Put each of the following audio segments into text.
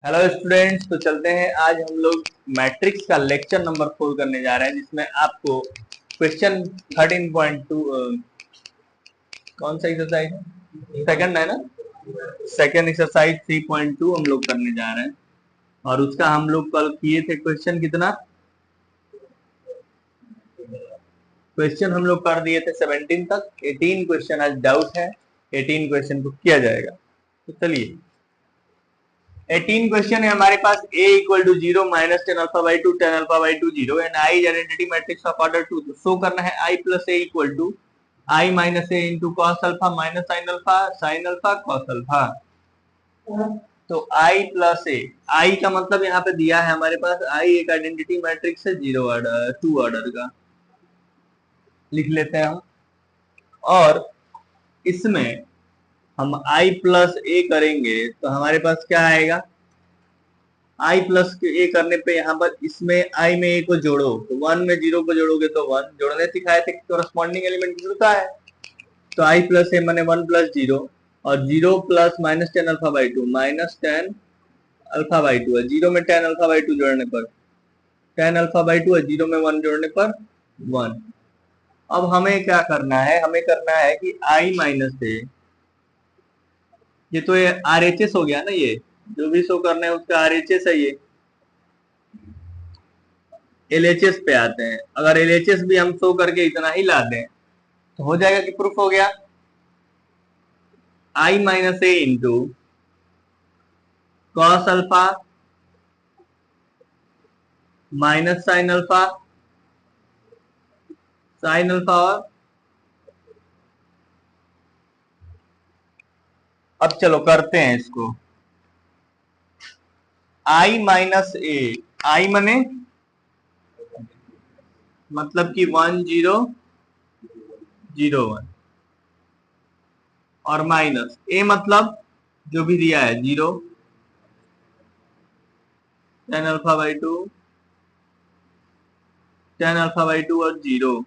Hello students, तो चलते हैं। आज हम लोग मैट्रिक्स का लेक्चर नंबर 4 करने जा रहे हैं, जिसमें आपको क्वेश्चन 13.2 कौन सा एक्सरसाइज है? सेकंड है ना। सेकंड एक्सरसाइज 3.2 हम लोग करने जा रहे हैं। और उसका हम लोग कल किए थे क्वेश्चन कितना। क्वेश्चन हम लोग कर दिए थे 17 तक। 18 क्वेश्चन आज डाउट है, 18 क्वेश्चन को किया जाएगा। तो चलिए, 18 क्वेश्चन है हमारे पास। a equal to 0 minus 10 alpha by 2 10 alpha by 2 0 and i is identity matrix of order 2। तो शो करना है i plus a equal to i minus a into cos alpha minus sine alpha cos alpha. तो i plus a, i का मतलब यहाँ पे दिया है हमारे पास, i एक आइडेंटिटी मैट्रिक्स है 0 ऑर्डर 2 ऑर्डर का, लिख लेते हैं हम। और इसमें हम i प्लस a करेंगे तो हमारे पास क्या आएगा। i प्लस ए करने पे यहाँ पर इसमें i में a को जोड़ो तो 1 में 0 को जोड़ोगे तो 1, जोड़ने सिखाए थे, कोरस्पॉन्डिंग एलिमेंट जुड़ता है। तो i प्लस ए माने 1 प्लस 0, और 0 plus minus 10 alpha by 2 minus 10 alpha by 2 है। 0 में 10 अल्फा बाई 2 जोड़ने पर 10 अल्फा बाई 2 है, 0 में 1 जोड़ने पर 1। अब हमें क्या करना है, हमें करना है कि i माइनस ए, ये तो ये RHS हो गया ना, ये जो भी शो करना है उसका RHS है। ये LHS पे आते हैं। अगर LHS भी हम शो करके इतना ही ला दें तो हो जाएगा कि प्रूफ हो गया। i minus A into cos alpha minus sine alpha. और अब चलो करते हैं इसको। i माइनस ए, आई मने मतलब कि 1 0 0 1, और माइनस ए मतलब जो भी दिया है 0 10 अल्फा बाई 2 10 अल्फा बाई 2 और 0,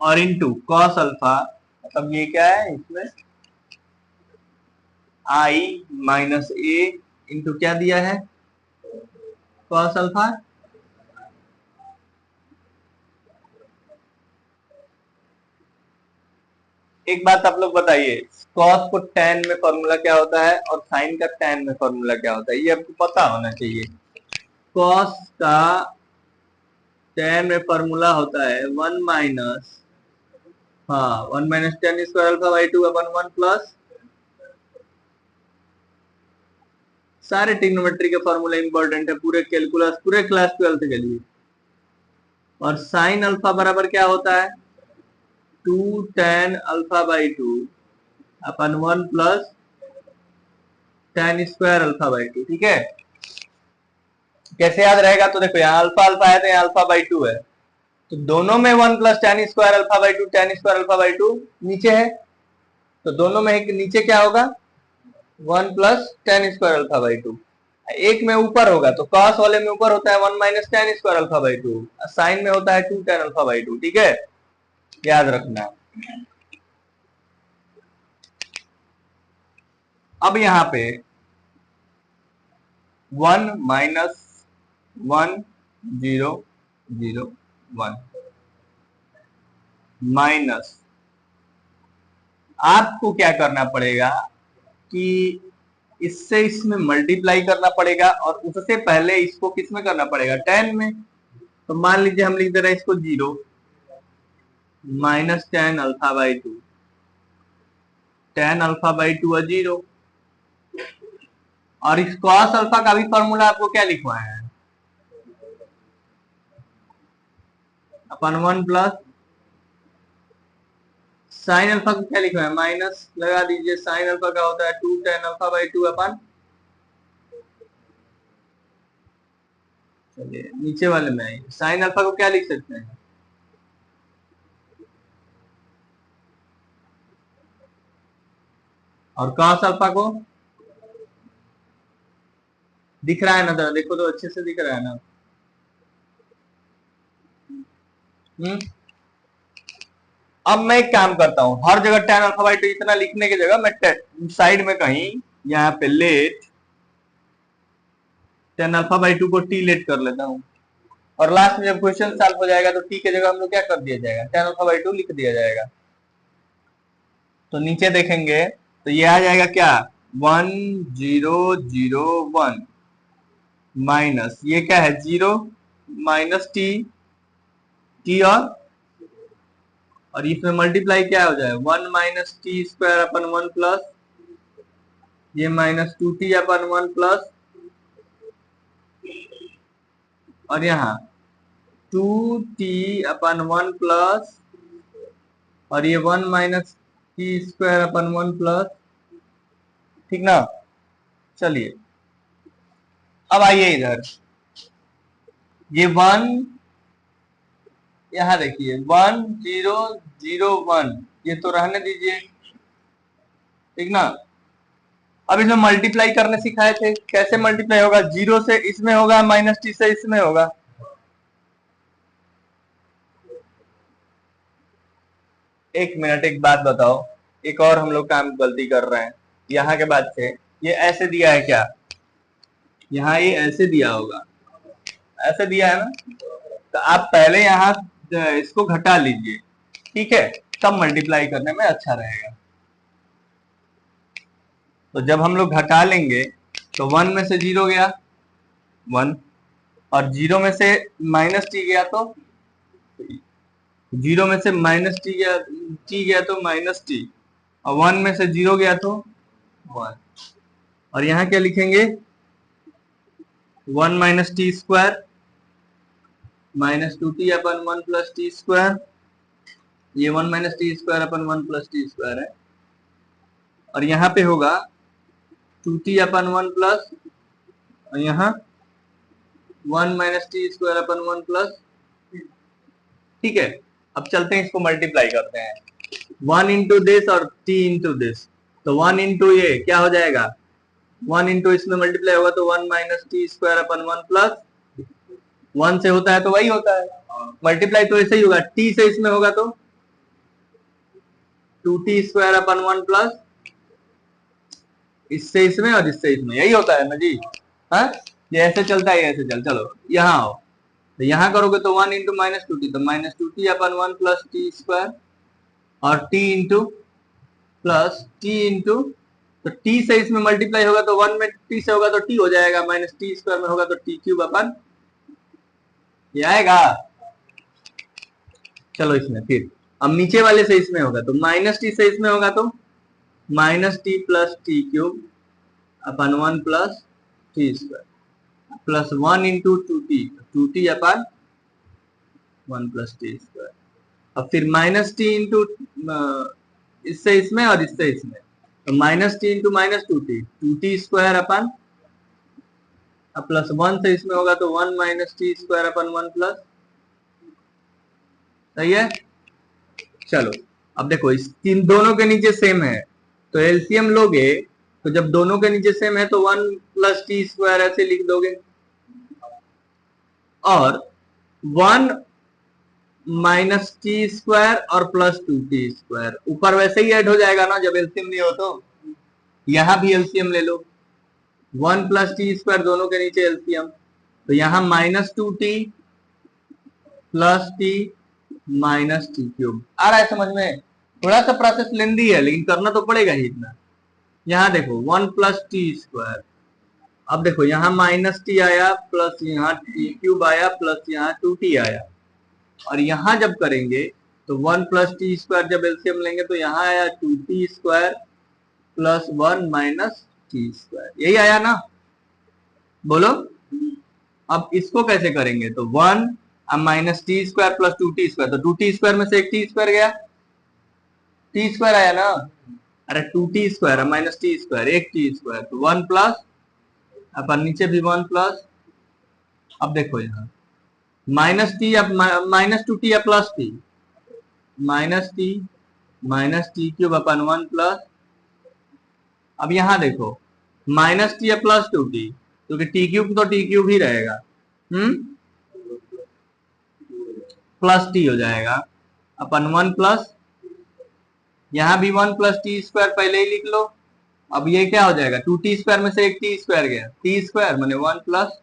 और इंटू कॉस अल्फा, मतलब ये क्या है इसमें i माइनस ए इंटू क्या दिया है कॉस अल्फा। एक बात आप लोग बताइए, कॉस को tan में फॉर्मूला क्या होता है और साइन का tan में फॉर्मूला क्या होता है, ये आपको पता होना चाहिए। कॉस का tan में फॉर्मूला होता है 1 माइनस, हाँ 1 minus ten square alpha by 2 upon 1 plus, सारे ट्रिग्नोमेट्री के फॉर्मूला इंपॉर्टेंट है पूरे कैलकुलस, पूरे क्लास 12 के लिए। और साइन अल्फा बराबर क्या होता है 2 tan alpha by 2 upon 1 plus tan square alpha by 2। ठीक है, कैसे याद रहेगा? तो देखो यहाँ अल्फा अल्फा है तो यहाँ अल्फा बाई 2 है, तो दोनों में 1 plus tan square alpha by 2 tan square alpha by 2 नीचे है, तो दोनों में एक नीचे क्या होगा 1 plus tan square alpha by 2। एक में ऊपर होगा तो cos वाले में ऊपर होता है 1 minus tan square alpha by 2, sine में होता है 2 tan अल्फा बाई 2। ठीक है, याद रखना। अब यहाँ पे 1 माइनस 1 0 0 1 माइनस, आपको क्या करना पड़ेगा कि इससे इसमें मल्टीप्लाई करना पड़ेगा, और उससे पहले इसको किस में करना पड़ेगा 10 में। तो मान लीजिए हम लिख दे रहे हैं इसको 0 minus tan alpha by 2, tan alpha by 2 है 0, और इस cos अल्फा का भी फॉर्मूला आपको क्या लिखवाया है अपन 1 प्लस साइन अल्फा को क्या लिखवाया है माइनस लगा दीजिए, साइन अल्फा का होता है 2 tan अल्फा बाई 2 अपन, चलिए नीचे वाले में आइए, साइन अल्फा को क्या लिख सकते हैं और cos अल्फा को दिख रहा है ना, जरा देखो तो अच्छे से दिख रहा है ना। अब मैं एक काम करता हूं, हर जगह tan अल्फा बाई 2 इतना लिखने की जगह मैं साइड में कहीं यहाँ पे let tan alpha by two को टी लेट कर लेता हूँ, और लास्ट में जब क्वेश्चन सॉल्व हो जाएगा तो टी के जगह हम लोग क्या कर दिया जाएगा, टेन अल्फा बाई टू लिख दिया जाएगा। तो नीचे देखेंगे तो ये आ जाएगा क्या, 1001 माइनस ये क्या है 0 माइनस टी, टी और इसमें मल्टीप्लाई क्या हो जाए 1 minus T square upon 1 plus ये माइनस 2t अपन 1 प्लस, और यहाँ 2t अपन 1 प्लस और ये 1 minus T square upon 1 plus, ठीक ना। चलिए अब आइए इधर, ये 1 यहाँ देखिए 1001 ये तो रहने दीजिए, ठीक ना। अब इसमें मल्टीप्लाई करने सिखाए थे, कैसे मल्टीप्लाई होगा, 0 से इसमें होगा माइनस टी से इसमें होगा। एक मिनट एक बात बताओ, एक और हम लोग काम गलती कर रहे हैं यहाँ के बाद से, ये ऐसे दिया है क्या, यहाँ ये ऐसे दिया होगा, ऐसे दिया है ना, तो आप पहले यहाँ इसको घटा लीजिए, ठीक है, तब मल्टीप्लाई करने में अच्छा रहेगा। तो जब हम लोग घटा लेंगे तो 1 में से 0 गया 1, और 0 में से माइनस टी गया तो 0 में से माइनस टी गया तो माइनस टी, और 1 में से 0 गया तो 1, और यहाँ क्या लिखेंगे 1 minus T square minus 2t अपन 1 प्लस टी स्क्वायर, ये 1 minus T square upon 1 plus T square है, और यहाँ पे होगा 2t अपन 1 प्लस, और यहाँ 1 minus T square upon 1 plus, ठीक है। अब चलते हैं इसको मल्टीप्लाई करते हैं, 1 इंटू दिस और t इंटू दिस, तो 1 इंटू ये क्या हो जाएगा 1 इंटू इसमें मल्टीप्लाई होगा तो 1 minus T square upon 1 plus, 1 से होता है तो वही होता है, मल्टीप्लाई तो ऐसे ही होगा, t से इसमें होगा तो 2t स्क्वायर अपन 1 प्लस, इससे इसमें और इससे इसमें, यही होता है ना जी। हाँ ये ऐसे चलता है, ऐसे चलो यहाँ आओ, तो यहाँ करोगे तो 1 इंटू माइनस 2t, तो माइनस 2t अपन 1 प्लस टी स्क्वायर, और t into plus t into, तो t से इसमें मल्टीप्लाई होगा तो 1 में t से होगा तो t हो जाएगा, माइनस टी स्क्वायर में होगा तो t क्यूब अपन, ये आएगा। चलो इसमें फिर अब नीचे वाले से इसमें होगा तो माइनस टी से इसमें होगा तो minus T plus T cube अपन 1 plus T square plus 1 into 2t अपन 1 प्लस टी स्क्वायर, अब फिर माइनस टी इंटू इससे इसमें और इससे इसमें, तो minus T into minus 2t square upon, अब प्लस 1 से इसमें होगा तो 1 minus T square upon 1 plus, सही है। चलो अब देखो इस तीन दोनों के नीचे सेम है तो एलसीएम लोगे, तो जब दोनों के नीचे सेम है तो 1 प्लस टी स्क्वायर ऐसे लिख दोगे, और 1 माइनस टी स्क्वायर और प्लस 2t स्क्वायर ऊपर वैसे ही ऐड हो जाएगा ना जब एलसीएम नहीं हो, तो यहां भी एलसीएम ले लो, 1 प्लस टी स्क्वायर दोनों के नीचे एलसीएम, तो यहां minus 2t plus T minus T cube, आ रहा है समझ में। थोड़ा सा प्रोसेस लेंदी है लेकिन करना तो पड़ेगा ही इतना। यहाँ देखो 1 प्लस टी स्क्वायर, अब देखो यहाँ माइनस टी आया प्लस यहाँ टी क्यूब आया प्लस यहाँ 2t आया, और यहाँ जब करेंगे तो 1 प्लस टी स्क्वायर जब एलसीएम लेंगे तो यहाँ आया 2t square plus 1 minus T square, यही आया ना, बोलो। अब इसको कैसे करेंगे, तो 1 minus T square plus 2t square, तो 2t स्क्वायर में से एक टी स्क्वायर गया, टी स्क्वायर आया ना, अरे 2t square minus T square एक टी स्क्वायर, तो 1 प्लस अपन नीचे भी 1 प्लस, अब देखो यहाँ माइनस टी अब माइनस 2t या plus T, minus T cube अपन 1 प्लस, अब यहाँ देखो माइनस टी या प्लस 2t, क्योंकि टी क्यूब तो टी क्यूब ही रहेगा, प्लस टी हो जाएगा अपन 1 प्लस, यहाँ भी 1 प्लस टी स्क्वायर पहले ही लिख लो, अब ये क्या हो जाएगा 2t स्क्वायर में से एक टी स्क्वायर गया, टी स्क्वायर माने 1 प्लस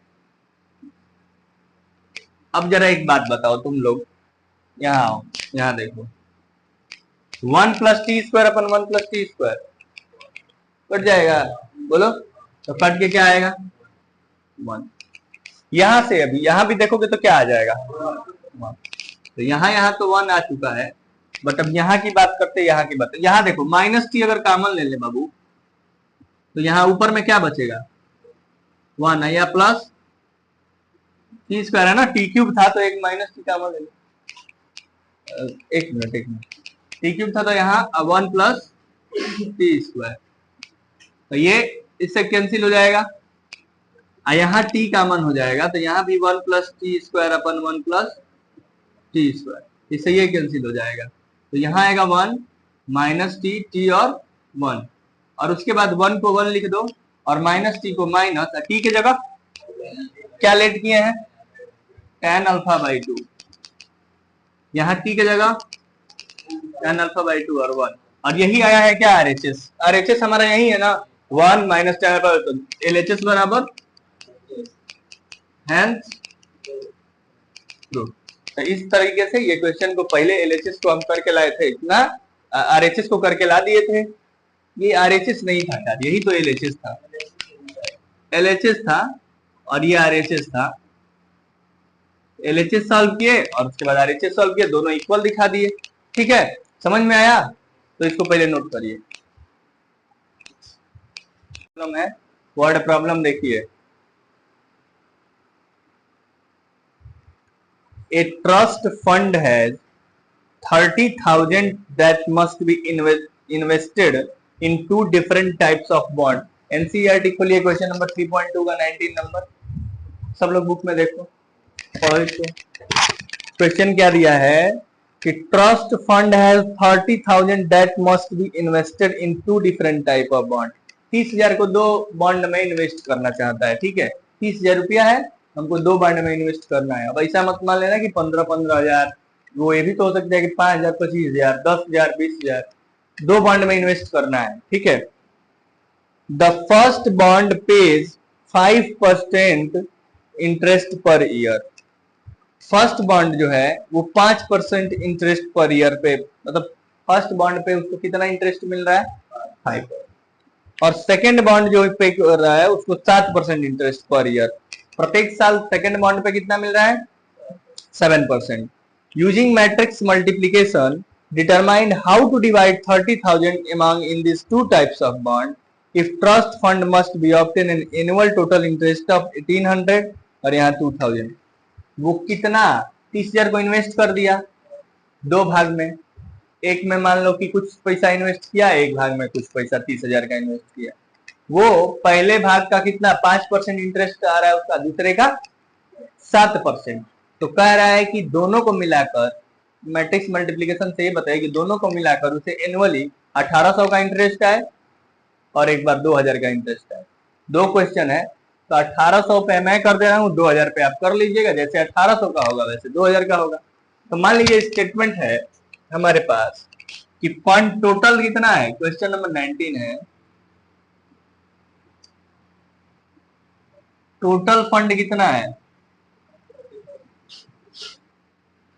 अब जरा एक बात बताओ तुम लोग, यहाँ आओ, यहाँ देखो, 1 plus T square upon 1 plus T square cut जाएगा, बोलो तो कट के क्या आएगा 1। यहां से अभी यहां भी देखोगे तो क्या आ जाएगा 1। तो यहाँ तो 1 आ चुका है, बट अब यहाँ की बात करते हैं, यहाँ की बात, यहाँ देखो माइनस टी अगर कॉमन ले ले बाबू, तो यहाँ ऊपर में क्या बचेगा 1 है, या प्लस टी स्क्वायर है ना, टी क्यूब था तो एक माइनस टी कॉमन ले लो, एक मिनट, टी क्यूब था तो यहाँ 1 प्लस टी स्क्वायर, तो ये इससे कैंसिल हो जाएगा, यहाँ टी कॉमन हो जाएगा, तो यहाँ भी 1 plus T square upon 1 plus T square, इससे ये कैंसिल हो जाएगा, तो यहाँ आएगा 1 माइनस टी, टी और 1, और उसके बाद 1 को 1 लिख दो और माइनस टी को माइनस, टी की जगह क्या लेट किए हैं tan अल्फा बाई 2, यहाँ टी की जगह tan अल्फा बाई 2 और 1, और यही आया है क्या RHS, RHS हमारा यही है ना 1 माइनस tan अल्फा, तो LHS बराबर हैंस ट्रू। तो इस तरीके से ये क्वेश्चन को पहले LHS को हम करके लाए थे, इतना RHS को करके ला दिए थे, ये RHS नहीं था यार, यही तो LHS था, LHS था और ये RHS था, LHS सॉल्व किए और उसके बाद RHS सॉल्व किए, दोनों इक्वल दिखा दिए, ठीक है, समझ में आया, तो इसको पहले नोट करिए। प्रॉब्लम है, वर्ड प्रॉब्लम देखिए, A trust fund has 30,000 that must be invested in 2 different types of bond। NCERT खोलिए क्वेश्चन नंबर 3.2 का 19 नंबर, सब लोग बुक में देखो, पढ़ो इसको। क्वेश्चन क्या दिया है कि trust fund has 30,000 that must be invested in 2 different type of bond। 30,000 को 2 बॉन्ड में इन्वेस्ट करना चाहता है, ठीक है, 30,000 रुपया है, हमको 2 बॉन्ड में इन्वेस्ट करना है। अब ऐसा मत मान लेना कि 15,000, वो ये भी तो हो सकता है कि 5,000, 25,000, 10,000, 20,000, 2 बॉन्ड में इन्वेस्ट करना है, ठीक है। The first bond page 5% interest per year, first bond जो है वो 5% इंटरेस्ट पर ईयर पे, मतलब फर्स्ट बॉन्ड पे उसको कितना इंटरेस्ट मिल रहा है 5, और सेकेंड बॉन्ड जो पे कर रहा है उसको 7% इंटरेस्ट पर ईयर, प्रत्येक साल सेकेंड बॉन्ड पे कितना मिल रहा है 7%। Using matrix multiplication determine how to divide 30,000 among in these 2 types of bond if trust fund must be obtain an annual total interest of 1,800 और यहाँ 2,000। वो कितना 30,000 को इन्वेस्ट कर दिया 2 भाग में, एक में मान लो कि कुछ पैसा इन्वेस्ट किया, एक भाग में कुछ पैसा 30,000 का इन्वेस्ट किया, वो पहले भाग का कितना 5% इंटरेस्ट आ रहा है उसका, दूसरे का 7%, तो कह रहा है कि दोनों को मिलाकर, मैट्रिक्स मल्टीप्लिकेशन से ये बताइए कि दोनों को मिलाकर उसे एनुअली 1800 का इंटरेस्ट आए और एक बार 2,000 का इंटरेस्ट आए। 2 क्वेश्चन है, तो 1800 पे मैं कर दे रहा हूँ, 2,000 पे आप कर लीजिएगा, जैसे 1800 का होगा वैसे 2,000 का होगा। तो मान लीजिए स्टेटमेंट है हमारे पास कि फंड टोटल कितना है, क्वेश्चन नंबर 19 है, टोटल फंड कितना है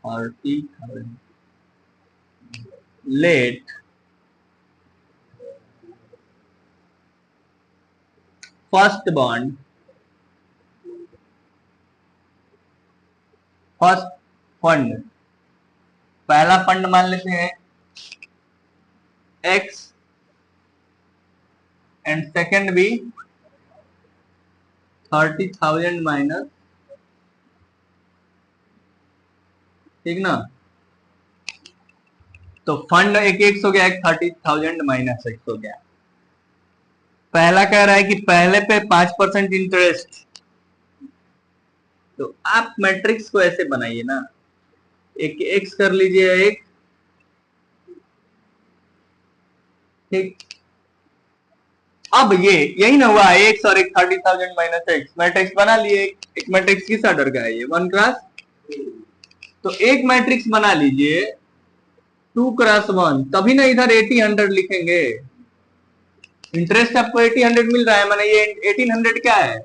30,000, let first bond, first fund, पहला फंड मान लेते हैं x एंड सेकंड भी 30,000 माइनस, ठीक ना, तो फंड एक x हो गया, एक 30,000 माइनस x हो गया। पहला कह रहा है कि पहले पे 5% इंटरेस्ट, तो आप मैट्रिक्स को ऐसे बनाइए ना, एक x कर लीजिए, एक ठीक, अब ये यही ना हुआ x और एक 30,000 माइनस x, मैट्रिक्स बना लिए। एक मैट्रिक्स किस ऑर्डर का है ये 1 क्रॉस, तो एक मैट्रिक्स बना लीजिए 2 क्रॉस 1, तभी ना इधर 1800 लिखेंगे, इंटरेस्ट आपको 1800 मिल रहा है, माने ये 1800 क्या है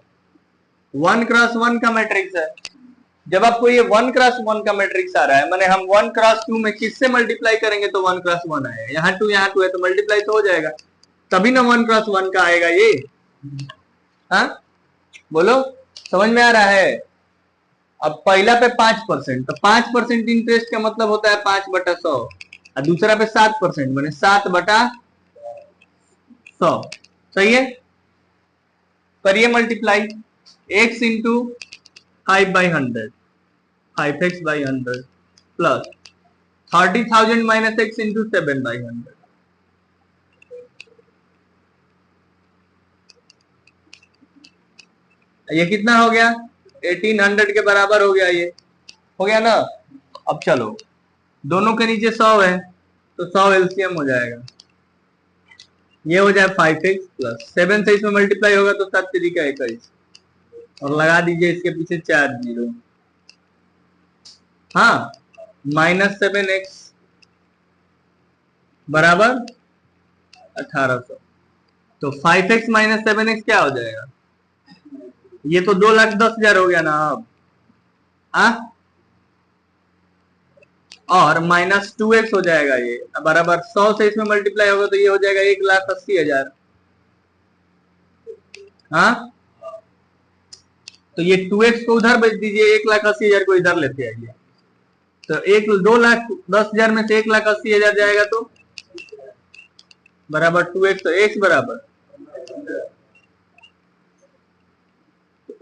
1 क्रॉस 1 का मैट्रिक्स है, जब आपको ये 1x1 का मैट्रिक्स आ रहा है, माने हम 1x2 में किससे मल्टीप्लाई करेंगे तो 1x1 आएगा, यहाँ 2 है तो मल्टीप्लाई तो हो जाएगा, तभी ना 1x1 का आएगा ये। हाँ बोलो, समझ में आ रहा है? अब पहला पे 5%, तो 5% इंटरेस्ट का मतलब होता है 5/100, और दूसरा पे 7%, माने 7/100। सही है, करिए multiply, x into 5/100, 5x/100 plus 30,000 minus x into 7/100। ये कितना हो गया? 1800 के बराबर हो गया, ये हो गया ना। अब चलो, दोनों के नीचे 100 है तो 100 एलसीएम हो जाएगा, ये हो जाए 5x प्लस 7 से इसमें मल्टीप्लाई होगा तो 7 3 का 21, और लगा दीजिए इसके पीछे 4 जीरो। हाँ, -7x बराबर 1800, तो 5x माइनस 7x क्या हो जाएगा? ये तो 2,10,000 हो गया ना अब। और -2x हो जाएगा, ये बराबर 100 से इसमें मल्टीप्लाई होगा तो ये हो जाएगा 1,80,000। हाँ, तो ये 2x को उधर भेज दीजिए, 1,80,000 को इधर लेते आइए, तो 2,10,000 में से 1,80,000 जाएगा तो बराबर 2x, तो x बराबर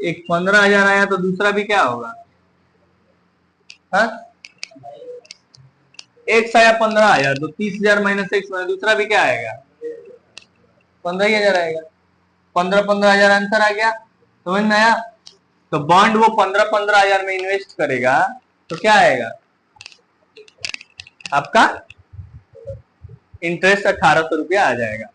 एक 15,000 आया, तो दूसरा भी क्या होगा? हाँ, x आया 15,000, तो 30,000 माइनस x में दूसरा भी क्या आएगा? 15,000 आएगा। 15,000 आंसर आ गया, समझ में आया? तो बॉन्ड वो 15,000 में इन्वेस्ट करेगा तो क्या आएगा आपका? इंटरेस्ट 1,800 रुपया आ जाएगा।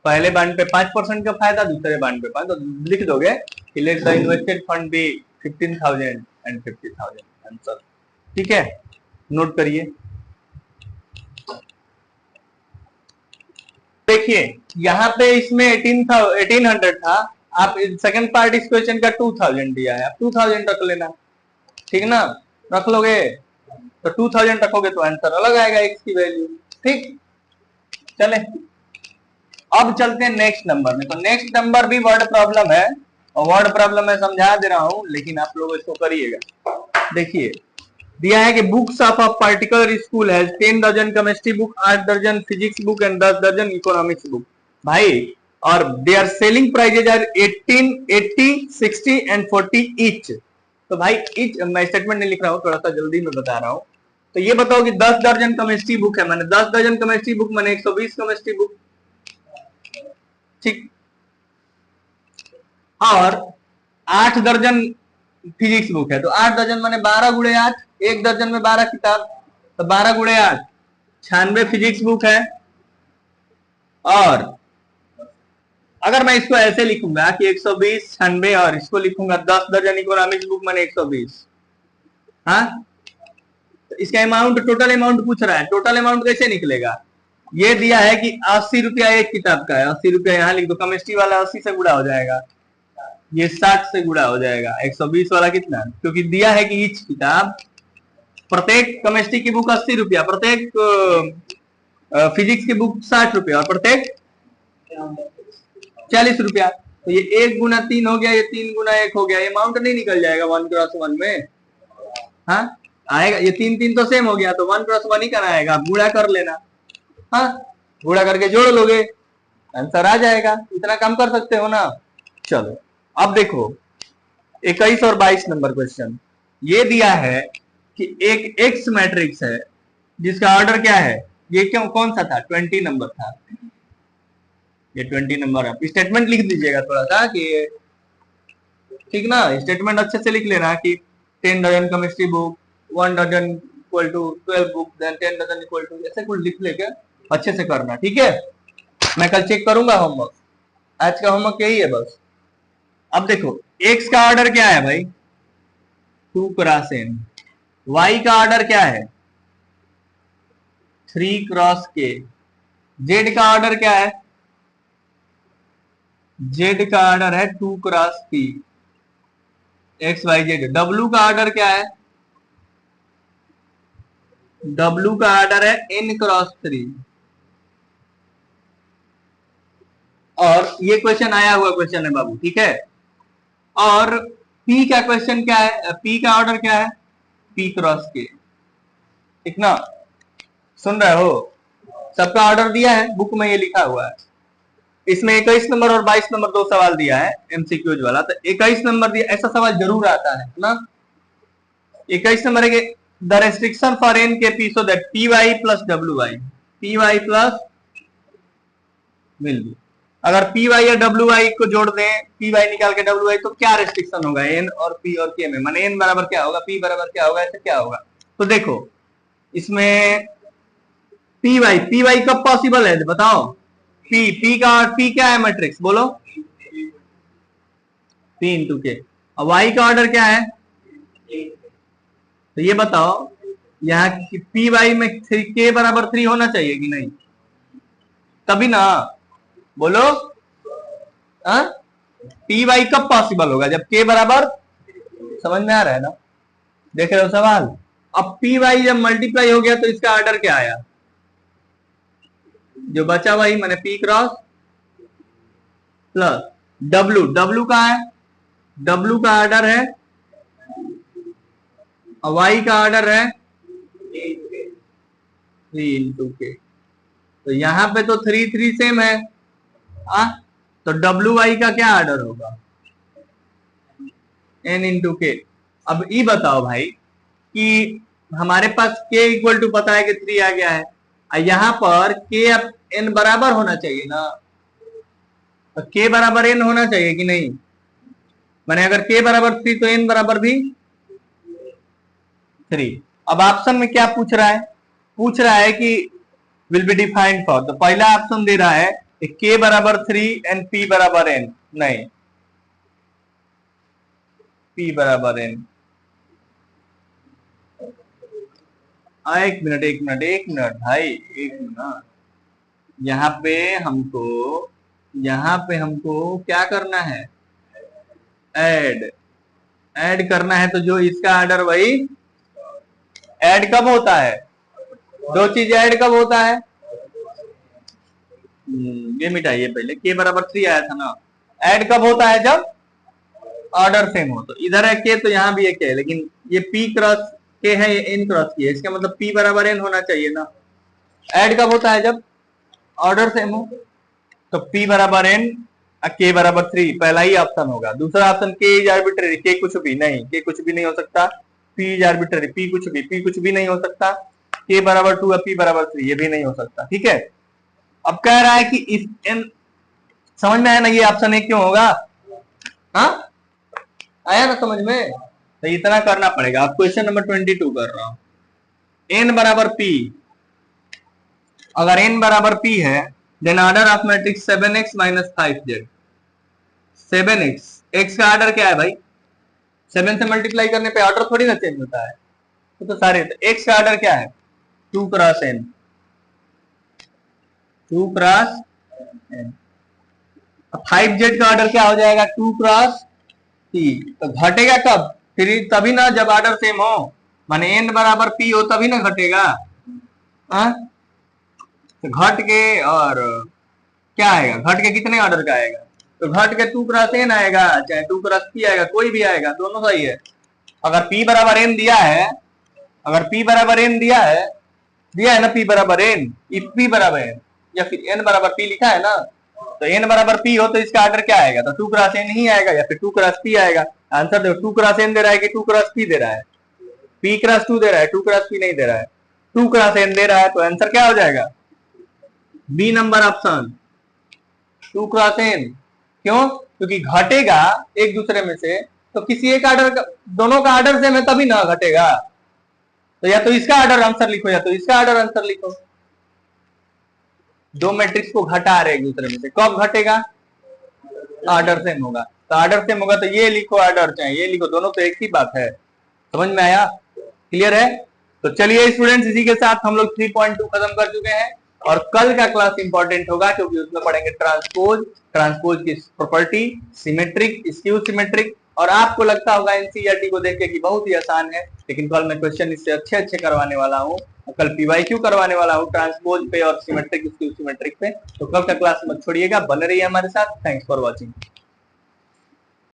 पहले बॉन्ड पे 5% का फायदा, दूसरे बॉन्ड पे 5, तो लिख दोगे कि let the invested fund be 15,000 and 50,000 answer. ठीक है, नोट करिए। देखिए यहाँ पे इसमें 1800 था, आप सेकंड पार्ट इस क्वेश्चन का 2000 दिया है, आप 2000 रख लेना, ठीक ना? रख लोगे तो 2000 रखोगे तो आंसर अलग आएगा x की वैल्यू। ठीक, चले अब चलते हैं नेक्स्ट नंबर में। तो नेक्स्ट नंबर भी वर्ड प्रॉब्लम है, और वर्ड प्रॉब्लम मैं समझा दे रहा हूं, लेकिन आप लोग इसको करिएगा। देखिए दिया है कि books of a particular school has 10 दर्जन केमिस्ट्री बुक, 8 दर्जन फिजिक्स बुक एंड 10 दर्जन इकोनॉमिक्स बुक। भाई, और their selling prices are 18, 80, 60 and 40 each. तो भाई ईच, मैं स्टेटमेंट नहीं लिख रहा हूँ, थोड़ा सा जल्दी में बता रहा हूँ। तो ये बताओ कि 10 दर्जन केमिस्ट्री बुक है, मैंने 10 दर्जन केमिस्ट्री बुक मैंने 120 केमिस्ट्री बुक, ठीक, और 8 दर्जन फिजिक्स बुक है, तो 8 दर्जन मैंने 12 गुणे 8, एक दर्जन में 12 किताब, तो 12 गुणे 8 96 फिजिक्स बुक है। और अगर मैं इसको ऐसे लिखूंगा कि 120 96 और इसको लिखूंगा 10 दर्जन इकोनॉमिक्स बुक मैंने 120, हाँ, तो इसका अमाउंट, टोटल अमाउंट पूछ रहा है, टोटल अमाउंट कैसे निकलेगा? ये दिया है कि 80 रुपया एक किताब का है, 80 रुपया यहाँ लिख दो, केमिस्ट्री वाला 80 से गुणा हो जाएगा, ये 60 से गुणा हो जाएगा, 120 वाला कितना, क्योंकि दिया है कि ईच किताब, प्रत्येक केमिस्ट्री की बुक 80 रुपया, प्रत्येक फिजिक्स की बुक 60 रुपया, और प्रत्येक 40 रुपया। तो ये 1 गुना 3 हो गया, ये 3 गुना 1 हो गया, ये अमाउंट नहीं निकल जाएगा 1x1 में? हाँ आएगा, ये 3 3 तो सेम हो गया, तो 1x1 ही करना आएगा, गुणा कर लेना, हाँ, गुणा करके जोड़ लोगे, आंसर आ जाएगा। इतना कम कर सकते हो ना। चलो अब देखो 21 और 22 नंबर क्वेश्चन। ये दिया है कि एक एक्स मैट्रिक्स है जिसका ऑर्डर क्या है, ये क्यों कौन सा था, 20 नंबर था, ये 20 नंबर है। स्टेटमेंट लिख दीजिएगा थोड़ा सा कि, ठीक ना, स्टेटमेंट अच्छे से लिख लेना कि 10 dozen chemistry book, 1 dozen equal to 12 book, then 10 dozen equal to, ऐसे कुछ लिख लेके अच्छे से करना, ठीक है? मैं कल चेक करूंगा होमवर्क, आज का होमवर्क यही है बस। अब देखो एक्स का ऑर्डर क्या है भाई, 2 क्रॉस n, y का ऑर्डर क्या है 3 क्रॉस k, z का ऑर्डर क्या है, z का ऑर्डर है 2 cross p, X Y Z. W का ऑर्डर क्या है? डब्लू का ऑर्डर है n क्रॉस 3। और ये क्वेश्चन आया हुआ क्वेश्चन है बाबू, ठीक है। और p का क्वेश्चन क्या है? p का ऑर्डर क्या है? p क्रॉस k, ठीक ना? सुन रहे हो? सबका ऑर्डर दिया है, बुक में ये लिखा हुआ है। इसमें 21 नंबर और 22 नंबर दो सवाल दिया है एमसीक्यूज वाला। तो 21 नंबर दिया, ऐसा सवाल जरूर आता है ना। 21 नंबर है the restriction for N K P so that P Y plus W Y, P Y plus will be. अगर पी वाई या डब्ल्यू वाई को जोड़ दें, पी वाई निकाल के डब्ल्यू वाई, तो क्या रेस्ट्रिक्शन होगा एन और पी और के में? माने एन बराबर क्या होगा, पी बराबर क्या होगा, ऐसे क्या होगा? तो देखो इसमें पी वाई कब पॉसिबल है बताओ? पी का पी क्या है मैट्रिक्स बोलो? पी इंटू के। और वाई का ऑर्डर क्या है? तो ये बताओ यहाँ पी वाई में के बराबर 3 होना चाहिए कि नहीं? तभी ना, बोलो। पी वाई कब पॉसिबल होगा? जब के बराबर, समझ में आ रहा है ना? देख रहे हो सवाल? अब पी वाई जब मल्टीप्लाई हो गया तो इसका ऑर्डर क्या आया? जो बचा वही, मैंने P cross plus W. W कहाँ है? डब्ल्यू का ऑर्डर है, और वाई का ऑर्डर है 3 इंटू के। तो यहां पे तो 3 3 सेम है। तो डब्ल्यू वाई का क्या ऑर्डर होगा? एन इंटू के। अब ये बताओ भाई कि हमारे पास के इक्वल टू पता है कि 3 आ गया है, और यहां पर के अब एन बराबर होना चाहिए ना। तो के बराबर एन होना चाहिए कि नहीं? मैंने अगर के बराबर 3 तो एन बराबर भी 3। अब ऑप्शन में क्या पूछ रहा है? पूछ रहा है कि विल बी डिफाइंड फॉर। तो पहला ऑप्शन दे रहा है के बराबर 3 एंड पी बराबर एन। नहीं, पी बराबर एन। एक मिनट भाई, एक मिनट। यहाँ पे हमको क्या करना है? ऐड। ऐड करना है, तो जो इसका ऑर्डर वही ऐड कब होता है? दो चीज ऐड कब होता है? ये मिटाइए पहले, के बराबर 3 आया था ना। ऐड कब होता है? जब ऑर्डर सेम हो। तो इधर है के, तो यहाँ भी है के, लेकिन ये पी क्रॉस के है, ये एन क्रॉस की है, इसका मतलब पी बराबर एन होना चाहिए ना। ऐड कब होता है? जब ऑर्डर सेम हो। तो पी बराबर एन, के बराबर 3, पहला ही ऑप्शन होगा। दूसरा ऑप्शन के इज आर्बिट्रेरी, के कुछ भी नहीं, के कुछ भी नहीं हो सकता। पी इज आर्बिट्रेरी, पी कुछ भी नहीं हो सकता। के बराबर 2 पी बराबर 3, ये भी नहीं हो सकता, ठीक है। अब कह रहा है कि इस एन, समझ में आया ना ये ऑप्शन ए क्यों होगा? हाँ, आया ना समझ में? तो इतना करना पड़ेगा। अब क्वेश्चन नंबर 22 कर रहा हूं। एन बराबर पी, अगर एन बराबर पी है, then order of matrix 7x minus 5z। 7x, x का ऑर्डर क्या है भाई? 7 से मल्टीप्लाई करने पे ऑर्डर थोड़ी ना चेंज होता है। तो सारे, तो x का ऑर्डर क्या है? 2 cross n, 2 cross n। 5z का ऑर्डर क्या हो जाएगा? 2 क्रॉस t। तो घटेगा कब? फिर तभी ना जब ऑर्डर सेम हो, माने n बराबर p हो तभी ना घटेगा। तो घट के, और क्या आएगा? घट के कितने ऑर्डर का आएगा? तो घट के 2 क्रॉस n आएगा, चाहे 2 क्रॉस p आएगा, कोई भी आएगा, दोनों सही है। अगर p बराबर n दिया है, अगर p बराबर n दिया है ना, p बराबर n, p बराबर n, या फिर n बराबर p लिखा है ना, तो n बराबर p हो तो इसका ऑर्डर क्या आएगा? तो 2 क्रॉस n ही आएगा, या फिर 2 क्रॉस p आएगा। आंसर देखो, 2 क्रॉस n दे रहा है कि 2 क्रॉस p दे रहा है? p क्रॉस 2 दे रहा है, 2 क्रॉस p नहीं दे रहा है, 2 क्रॉस n दे रहा है। तो आंसर क्या हो जाएगा? B number option, 2 cross n। क्यों? क्योंकि घटेगा एक दूसरे में से, तो किसी एक ऑर्डर का, दोनों का ऑर्डर सेम है तभी ना घटेगा। तो या तो इसका ऑर्डर आंसर लिखो, या तो इसका ऑर्डर आंसर लिखो। दो मैट्रिक्स को घटा रहे एक दूसरे में से, कब घटेगा? ऑर्डर सेम होगा। तो ऑर्डर सेम होगा तो ये लिखो ऑर्डर, चाहे ये लिखो, दोनों तो एक ही बात है। समझ में आया? क्लियर है? तो चलिए स्टूडेंट्स, इसी के साथ हम लोग 3.2 खत्म कर चुके हैं। और कल का क्लास इंपॉर्टेंट होगा, क्योंकि उसमें पढ़ेंगे ट्रांसपोज, ट्रांसपोज की प्रॉपर्टी, सिमेट्रिक, स्क्यू सिमेट्रिक, और आपको लगता होगा एनसीईआरटी को देख के कि बहुत ही आसान है, लेकिन कल मैं क्वेश्चन इससे अच्छे अच्छे करवाने वाला हूँ। कल पीवाईक्यू करवाने वाला हूँ ट्रांसपोज पे और सिमेट्रिक पे। तो कल का क्लास मत छोड़िएगा, बने रहिए हमारे साथ। Thanks for watching.